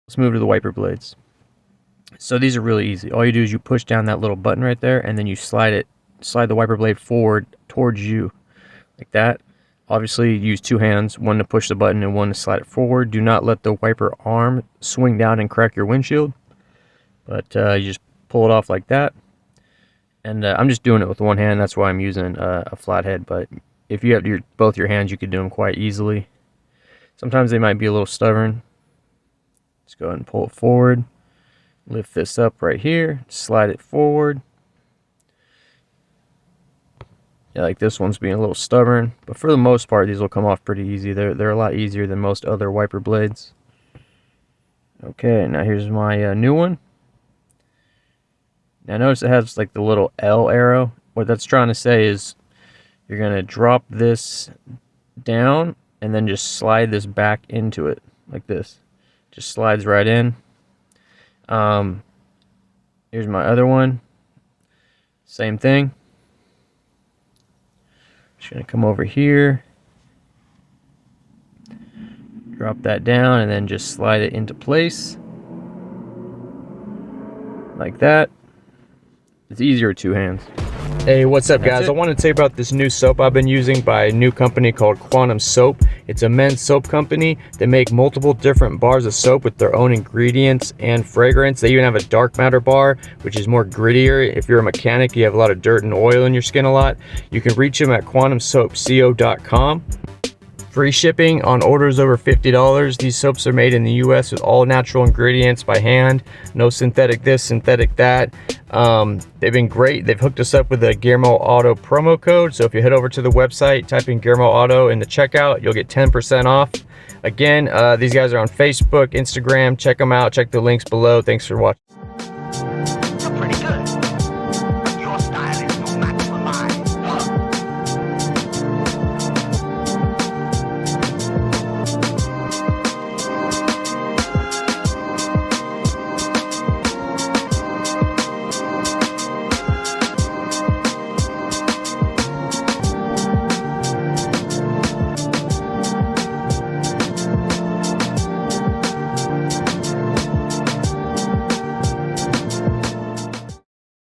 let's move to the wiper blades. So these are really easy. All you do is you push down that little button right there, and then you slide the wiper blade forward towards you, like that. Obviously, use two hands, one to push the button and one to slide it forward. Do not let the wiper arm swing down and crack your windshield, but you just pull it off like that. And I'm just doing it with one hand, that's why I'm using a flathead, but if you have both your hands, you could do them quite easily. Sometimes they might be a little stubborn. Let's go ahead and pull it forward. Lift this up right here, slide it forward. Yeah, like this one's being a little stubborn, but for the most part, these will come off pretty easy. They're a lot easier than most other wiper blades. Okay, now here's my new one. Now notice it has like the little L arrow. What that's trying to say is you're gonna drop this down and then just slide this back into it like this. Just slides right in. Here's my other one. Same thing. Just gonna come over here, drop that down, and then just slide it into place like that. It's easier with two hands. Hey, what's up guys? I wanted to tell you about this new soap I've been using by a new company called Quantum Soap. It's a men's soap company. They make multiple different bars of soap with their own ingredients and fragrance. They even have a dark matter bar, which is more grittier. If you're a mechanic, you have a lot of dirt and oil in your skin a lot. You can reach them at quantumsoapco.com. Free shipping on orders over $50. These soaps are made in the US with all natural ingredients by hand. No synthetic this, synthetic that. They've been great. They've hooked us up with a Guillermo Auto promo code. So if you head over to the website, type in Guillermo Auto in the checkout, you'll get 10% off. Again, these guys are on Facebook, Instagram. Check them out. Check the links below. Thanks for watching.